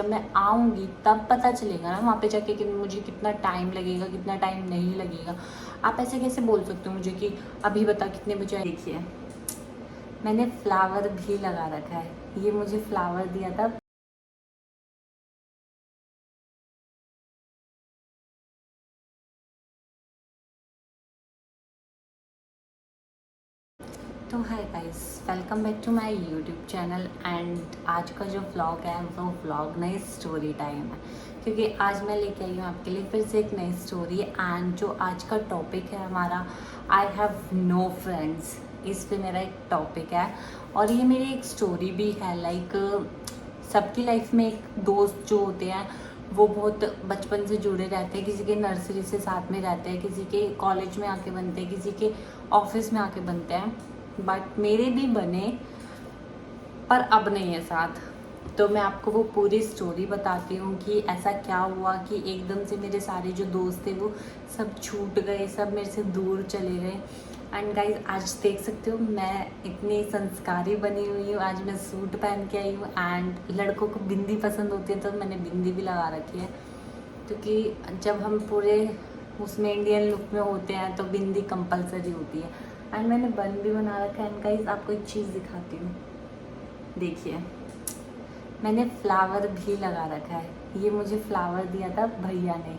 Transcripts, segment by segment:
जब मैं आऊँगी तब पता चलेगा ना वहाँ पे जाके कि मुझे कितना टाइम लगेगा, कितना टाइम नहीं लगेगा। आप ऐसे कैसे बोल सकते हो मुझे कि अभी बता कितने बजे आए। देखिए, मैंने फ्लावर भी लगा रखा है। ये मुझे फ्लावर दिया था। तो hi guys, welcome back to my YouTube channel. And आज का जो व्लॉग है वो व्लॉग नई स्टोरी टाइम है, क्योंकि आज मैं लेके आई हूँ आपके लिए फिर से एक नई स्टोरी। एंड जो आज का टॉपिक है हमारा, आई हैव नो फ्रेंड्स, इस पे मेरा एक टॉपिक है। और ये मेरी एक स्टोरी भी है। लाइक सबकी लाइफ में एक दोस्त जो होते हैं वो बहुत बचपन से जुड़े रहते हैं। किसी के नर्सरी से साथ में रहते हैं, किसी के कॉलेज में आके बनते हैं, किसी के ऑफिस में आके बनते हैं। बट मेरे भी बने, पर अब नहीं है साथ। तो मैं आपको वो पूरी स्टोरी बताती हूँ कि ऐसा क्या हुआ कि एकदम से मेरे सारे जो दोस्त थे वो सब छूट गए, सब मेरे से दूर चले गए। एंड गाइज, आज देख सकते हो मैं इतनी संस्कारी बनी हुई हूँ। आज मैं सूट पहन के आई हूँ। एंड लड़कों को बिंदी पसंद होती है तो मैंने बिंदी भी लगा रखी है, क्योंकि जब हम पूरे उसमें इंडियन लुक में होते हैं तो बिंदी कंपलसरी होती है। एंड मैंने बन भी बना रखा है। एंड गाइस, आपको एक चीज़ दिखाती हूँ। देखिए, मैंने फ्लावर भी लगा रखा है। ये मुझे फ्लावर दिया था भैया ने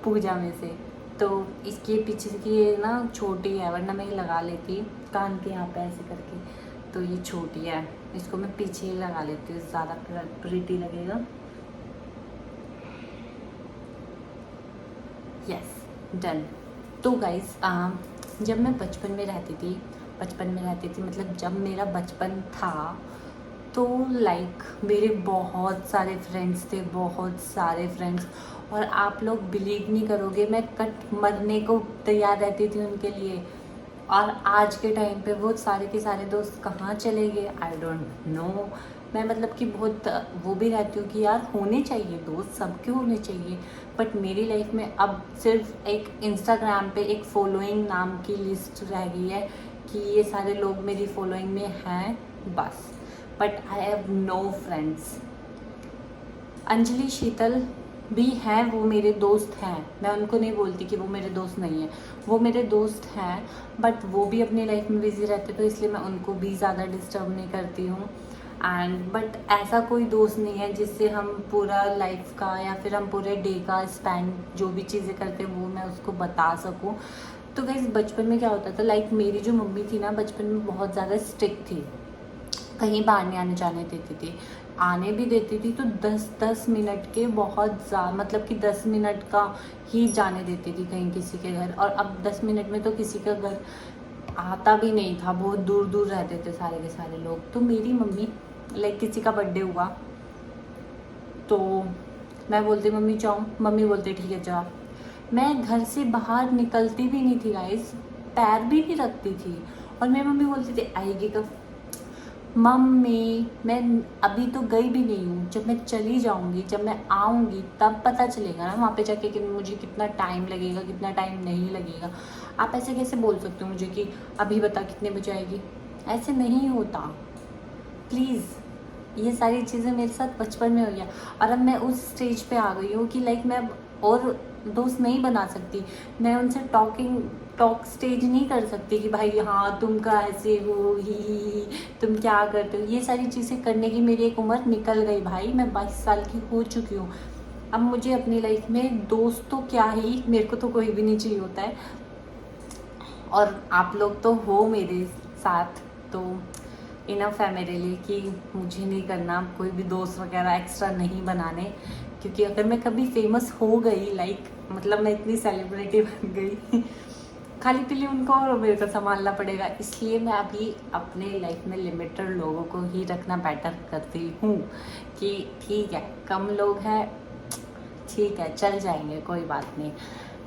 पूजा में से। तो इसके पीछे की ये ना छोटी है, वरना मैं ये लगा लेती कान के यहाँ पे ऐसे करके। तो ये छोटी है, इसको मैं पीछे ही लगा लेती हूँ, ज़्यादा प्रिटी लगेगा। Yes, done. तो गाइस, जब मैं बचपन में रहती थी मतलब जब मेरा बचपन था, तो लाइक मेरे बहुत सारे फ्रेंड्स थे, बहुत सारे फ्रेंड्स। और आप लोग बिलीव नहीं करोगे, मैं कट मरने को तैयार रहती थी उनके लिए। और आज के टाइम पे वो सारे के सारे दोस्त कहाँ चले गए, आई डोंट नो। मैं मतलब कि बहुत वो भी रहती हूँ कि यार होने चाहिए दोस्त, सबके होने चाहिए। बट मेरी लाइफ में अब सिर्फ एक इंस्टाग्राम पे एक फॉलोइंग नाम की लिस्ट रह गई है कि ये सारे लोग मेरी फॉलोइंग में हैं, बस। But I have no friends. Anjali, Sheetal भी हैं, वो मेरे दोस्त हैं। मैं उनको नहीं बोलती कि वो मेरे दोस्त नहीं हैं, वो मेरे दोस्त हैं। बट वो भी अपनी लाइफ में बिजी रहते, तो इसलिए मैं उनको भी ज़्यादा डिस्टर्ब नहीं करती हूँ। एंड बट ऐसा कोई दोस्त नहीं है जिससे हम पूरा लाइफ का या फिर हम पूरे डे का स्पेंड जो भी चीज़ें करते हैं वो मैं उसको बता सकूँ। तो गाइस, बचपन में क्या होता था, लाइक मेरी जो मम्मी थी ना बचपन में बहुत ज़्यादा स्ट्रिक्ट थी। कहीं बाहर नहीं आने जाने देती थी, आने भी देती थी तो 10-10 मिनट के बहुत मतलब कि 10 मिनट का ही जाने देती थी कहीं किसी के घर। और अब 10 मिनट में तो किसी का घर आता भी नहीं था, बहुत दूर दूर रहते थे सारे के सारे लोग। तो मेरी मम्मी, लाइक किसी का बर्थडे हुआ तो मैं बोलती मम्मी जाऊँ, मम्मी बोलते ठीक है जा। मैं घर से बाहर निकलती भी नहीं थी गाइस, पैर भी नहीं रखती थी। और मेरी मम्मी बोलती थी आएगी कब। मम्मी, मैं अभी तो गई भी नहीं हूँ, जब मैं चली जाऊँगी, जब मैं आऊँगी तब पता चलेगा ना वहाँ पे जाके कि मुझे कितना टाइम लगेगा, कितना टाइम नहीं लगेगा। आप ऐसे कैसे बोल सकते हो मुझे कि अभी बता कितने बजे आएगी। ऐसे नहीं होता, प्लीज़। ये सारी चीज़ें मेरे साथ बचपन में हुई है। और अब मैं उस स्टेज पे आ गई हूँ कि लाइक मैं अब और दोस्त नहीं बना सकती। मैं उनसे टॉक स्टेज नहीं कर सकती कि भाई हाँ तुम कैसे हो, ही तुम क्या करते हो। ये सारी चीज़ें करने की मेरी एक उम्र निकल गई भाई, मैं 22 साल की हो चुकी हूँ। अब मुझे अपनी लाइफ में दोस्त तो क्या ही, मेरे को तो कोई भी नहीं चाहिए होता है। और आप लोग तो हो मेरे साथ, तो इनफ है मेरे लिए कि मुझे नहीं करना कोई भी दोस्त वगैरह एक्स्ट्रा नहीं बनाने। क्योंकि अगर मैं कभी फेमस हो गई, लाइक मतलब मैं इतनी सेलिब्रिटी बन गई खाली पीली उनको और मेरे को संभालना पड़ेगा। इसलिए मैं अभी अपने लाइफ में लिमिटेड लोगों को ही रखना बेटर करती हूँ कि ठीक है कम लोग हैं, ठीक है चल जाएंगे, कोई बात नहीं,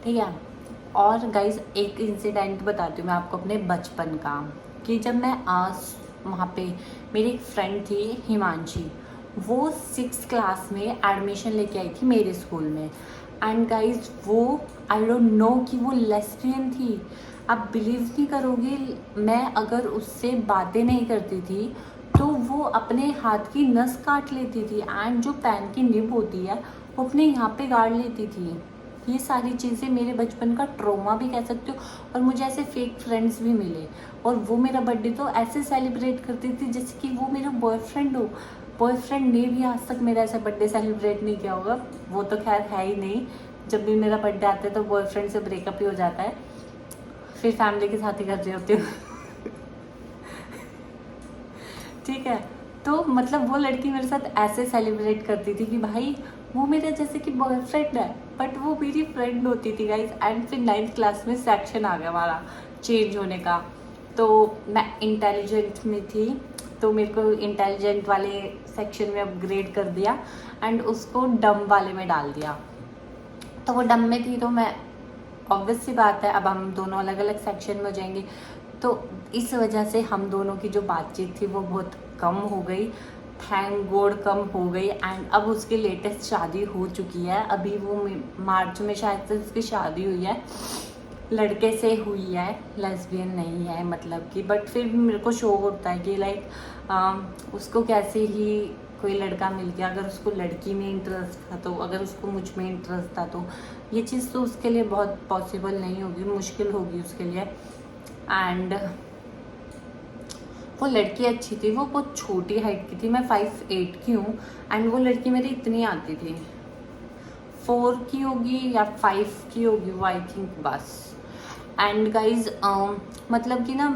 ठीक है। और गाइज, एक इंसिडेंट बताती हूँ मैं आपको अपने बचपन का, कि जब मैं वहाँ पे मेरी एक फ्रेंड थी हिमांशी, वो 6th क्लास में एडमिशन लेके आई थी मेरे स्कूल में। एंड गाइज, वो आई डोंट नो कि वो लेस्बियन थी। आप बिलीव नहीं करोगे, मैं अगर उससे बातें नहीं करती थी तो वो अपने हाथ की नस काट लेती थी एंड जो पेन की निब होती है वो अपने यहाँ पे गाड़ लेती थी। ये सारी चीज़ें मेरे बचपन का ट्रॉमा भी कह सकते हो। और मुझे ऐसे फेक फ्रेंड्स भी मिले और वो मेरा बर्थडे तो ऐसे सेलिब्रेट करती थी जैसे कि वो मेरा बॉयफ्रेंड हो। बॉयफ्रेंड ने भी आज तक मेरा ऐसा बर्थडे सेलिब्रेट नहीं किया होगा, वो तो खैर है ही नहीं। जब भी मेरा बर्थडे आता है तो बॉयफ्रेंड से ब्रेकअप ही हो जाता है, फिर फैमिली के साथ ही कर रही होती हूँ। ठीक है, तो मतलब वो लड़की मेरे साथ ऐसे सेलिब्रेट करती थी कि भाई वो मेरा जैसे कि बॉयफ्रेंड है बट वो मेरी फ्रेंड होती थी गाइज। एंड फिर 9th क्लास में सेक्शन आ गया हमारा चेंज होने का, तो मैं इंटेलिजेंट में थी तो मेरे को इंटेलिजेंट वाले सेक्शन में अपग्रेड कर दिया एंड उसको डम वाले में डाल दिया। तो वो डम में थी तो मैं, ऑब्वियस सी बात है अब हम दोनों अलग अलग सेक्शन में हो जाएंगे, तो इस वजह से हम दोनों की जो बातचीत थी वो बहुत कम हो गई, थैंक गॉड कम हो गई। एंड अब उसकी लेटेस्ट शादी हो चुकी है, अभी वो मार्च में शायद से उसकी शादी हुई है, लड़के से हुई है, लेस्बियन नहीं है मतलब कि। बट फिर भी मेरे को शौक होता है कि लाइक उसको कैसे ही कोई लड़का मिल गया, अगर उसको लड़की में इंटरेस्ट था तो, अगर उसको मुझ में इंटरेस्ट था तो ये चीज़ तो उसके लिए बहुत पॉसिबल नहीं होगी, मुश्किल होगी उसके लिए। एंड वो लड़की अच्छी थी, वो बहुत छोटी हाइट की थी, मैं 5'8" की हूँ एंड वो लड़की मेरी इतनी आती थी, 4 की होगी या 5 की होगी वो आई थिंक बस। एंड गाइज मतलब कि ना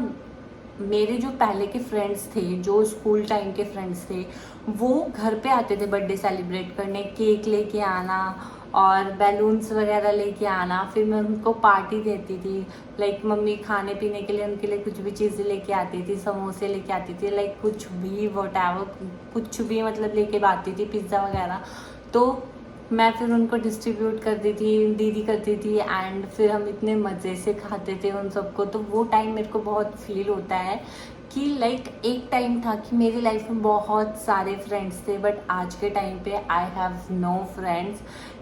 मेरे जो पहले के फ्रेंड्स थे, जो स्कूल टाइम के फ्रेंड्स थे, वो घर पे आते थे बर्थडे सेलिब्रेट करने, केक लेके आना और बैलून्स वगैरह लेके आना, फिर मैं उनको पार्टी देती थी। लाइक मम्मी खाने पीने के लिए उनके लिए कुछ भी चीज़ें लेके आती थी, समोसे लेके आती थी, लाइक कुछ भी व्हाटएवर, कुछ भी मतलब लेके आती थी, पिज़्ज़ा वगैरह। तो मैं फिर उनको डिस्ट्रीब्यूट करती थी, दीदी करती थी एंड फिर हम इतने मज़े से खाते थे उन सबको। तो वो टाइम मेरे को बहुत फील होता है कि लाइक एक टाइम था कि मेरी लाइफ में बहुत सारे फ्रेंड्स थे बट आज के टाइम पे आई हैव नो फ्रेंड्स।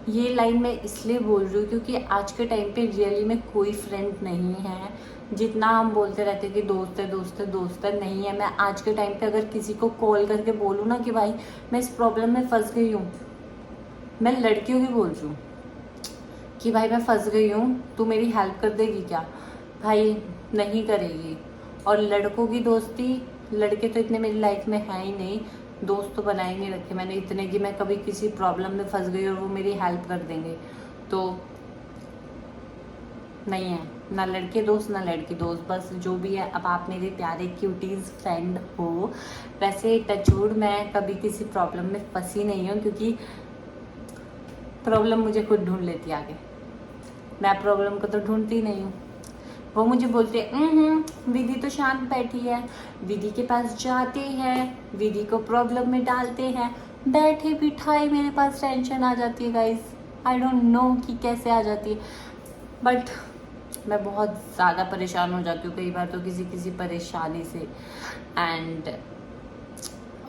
ये लाइन मैं इसलिए बोल रही हूँ क्योंकि आज के टाइम पे रियली में कोई फ्रेंड नहीं है। जितना हम बोलते रहते हैं कि दोस्त है दोस्त है दोस्त है, नहीं है। मैं आज के टाइम पे अगर किसी को कॉल करके बोलूँ ना कि भाई मैं इस प्रॉब्लम में फंस गई हूँ, मैं लड़कियों की बोल रही हूँ कि भाई मैं फंस गई हूँ, तू मेरी हेल्प कर देगी क्या, भाई नहीं करेगी। और लड़कों की दोस्ती, लड़के तो इतने मेरी लाइफ में है ही नहीं, दोस्त तो बनाए नहीं रखे मैंने इतने कि मैं कभी किसी प्रॉब्लम में फंस गई और वो मेरी हेल्प कर देंगे, तो नहीं है। ना लड़के दोस्त ना लड़की दोस्त, बस जो भी है। अब आप मेरे प्यारे क्यूटीज़ फ्रेंड हो। वैसे टचवुड मैं कभी किसी प्रॉब्लम में फंसी नहीं हूँ क्योंकि प्रॉब्लम मुझे खुद ढूंढ लेती आगे, मैं प्रॉब्लम को तो ढूंढती नहीं हूँ। वो मुझे बोलते विधि तो शांत बैठी है, विधि के पास जाते हैं, विधि को प्रॉब्लम में डालते हैं, बैठे बिठाए मेरे पास टेंशन आ जाती है गाइस। आई डोंट नो कि कैसे आ जाती है बट मैं बहुत ज़्यादा परेशान हो जाती हूँ कई बार तो किसी किसी परेशानी से। एंड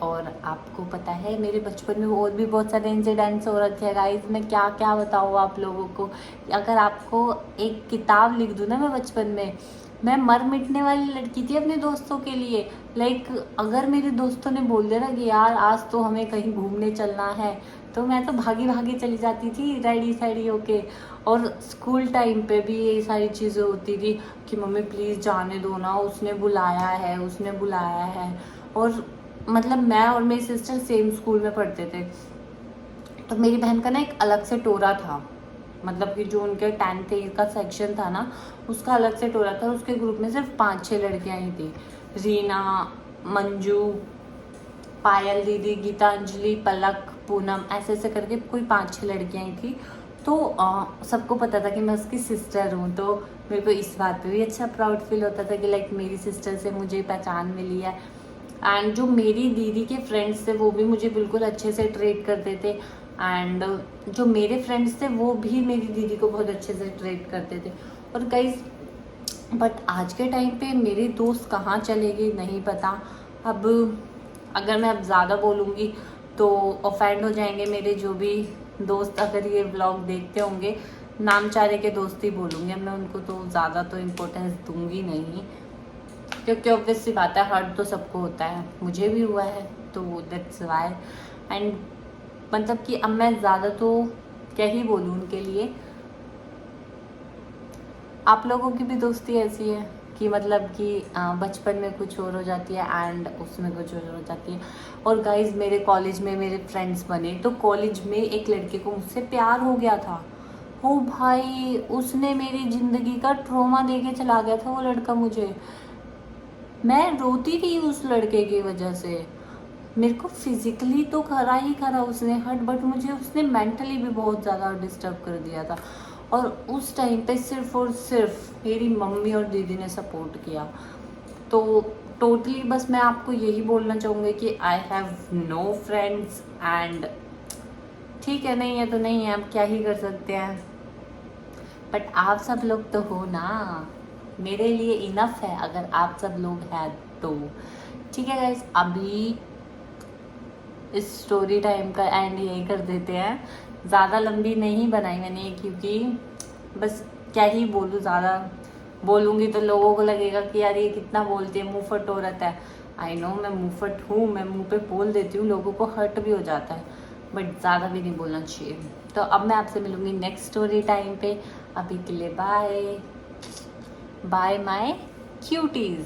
और आपको पता है मेरे बचपन में और भी बहुत सारे इंसिडेंट्स हो रखे हैं गाइस, मैं क्या क्या बताऊँ आप लोगों को। अगर आपको एक किताब लिख दूँ ना मैं बचपन में, मैं मर मिटने वाली लड़की थी अपने दोस्तों के लिए। लाइक अगर मेरे दोस्तों ने बोल दिया ना कि यार आज तो हमें कहीं घूमने चलना है, तो मैं तो भागी भागी चली जाती थी रेडी सेडी होके। और स्कूल टाइम पे भी ये सारी चीज़ें होती थी कि मम्मी प्लीज़ जाने दो ना, उसने बुलाया है उसने बुलाया है। और मतलब मैं और मेरी सिस्टर सेम स्कूल में पढ़ते थे, तो मेरी बहन का ना एक अलग से टोरा था, मतलब कि जो उनके 10th का सेक्शन था ना उसका अलग से टोरा था। उसके ग्रुप में सिर्फ 5-6 लड़कियां ही थी, रीना, मंजू, पायल दीदी, गीतांजलि, पलक, पूनम, ऐसे ऐसे करके कोई 5-6 लड़कियां ही थी। तो सबको पता था कि मैं उसकी सिस्टर हूँ, तो मेरे को इस बात पे भी अच्छा प्राउड फील होता था कि लाइक मेरी सिस्टर से मुझे पहचान मिली है। एंड जो मेरी दीदी के फ्रेंड्स थे वो भी मुझे बिल्कुल अच्छे से ट्रीट करते थे एंड जो मेरे फ्रेंड्स थे वो भी मेरी दीदी को बहुत अच्छे से ट्रीट करते थे। और गाइस बट आज के टाइम पे मेरे दोस्त कहाँ चले गए नहीं पता। अब अगर मैं अब ज़्यादा बोलूँगी तो ऑफेंड हो जाएंगे मेरे जो भी दोस्त, अगर ये व्लॉग देखते होंगे। नामचारे के दोस्त ही बोलूँगी, मैं उनको तो ज़्यादा तो इम्पोर्टेंस दूँगी नहीं। क्योंकि ऑब्वियस सी बात है, हर्ट तो सबको होता है, मुझे भी हुआ है, तो दैट्स वाई। एंड मतलब कि अब मैं ज़्यादा तो क्या ही बोलूँ उनके लिए। आप लोगों की भी दोस्ती ऐसी है कि मतलब कि बचपन में कुछ और हो जाती है एंड उसमें कुछ और हो जाती है। और गाइज मेरे कॉलेज में मेरे फ्रेंड्स बने, तो कॉलेज में एक लड़के को मुझसे प्यार हो गया था। ओ भाई, उसने मेरी ज़िंदगी का ट्रॉमा दे के चला गया था वो लड़का मुझे। मैं रोती थी उस लड़के की वजह से। मेरे को फिजिकली तो करा ही करा उसने हर्ट, बट मुझे उसने मेंटली भी बहुत ज़्यादा डिस्टर्ब कर दिया था। और उस टाइम पे सिर्फ और सिर्फ मेरी मम्मी और दीदी ने सपोर्ट किया। तो टोटली बस मैं आपको यही बोलना चाहूँगी कि I have no friends and ठीक है, नहीं है तो नहीं है, अब क्या ही कर सकते हैं। बट आप सब लोग तो हो ना, मेरे लिए इनफ है अगर आप सब लोग हैं तो। ठीक है गाइस, अभी इस स्टोरी टाइम का एंड यही कर देते हैं। ज़्यादा लंबी नहीं बनाई मैंने, क्योंकि बस क्या ही बोलूँ, ज़्यादा बोलूँगी तो लोगों को लगेगा कि यार ये कितना बोलती है, मुँह फट हो रहता है। आई नो मैं मुँह फट हूँ, मैं मुँह पे बोल देती हूँ, लोगों को हर्ट भी हो जाता है, बट ज़्यादा भी नहीं बोलना चाहिए। तो अब मैं आपसे मिलूँगी नेक्स्ट स्टोरी टाइम पे। अभी के लिए बाय बाय माय क्यूटीज़।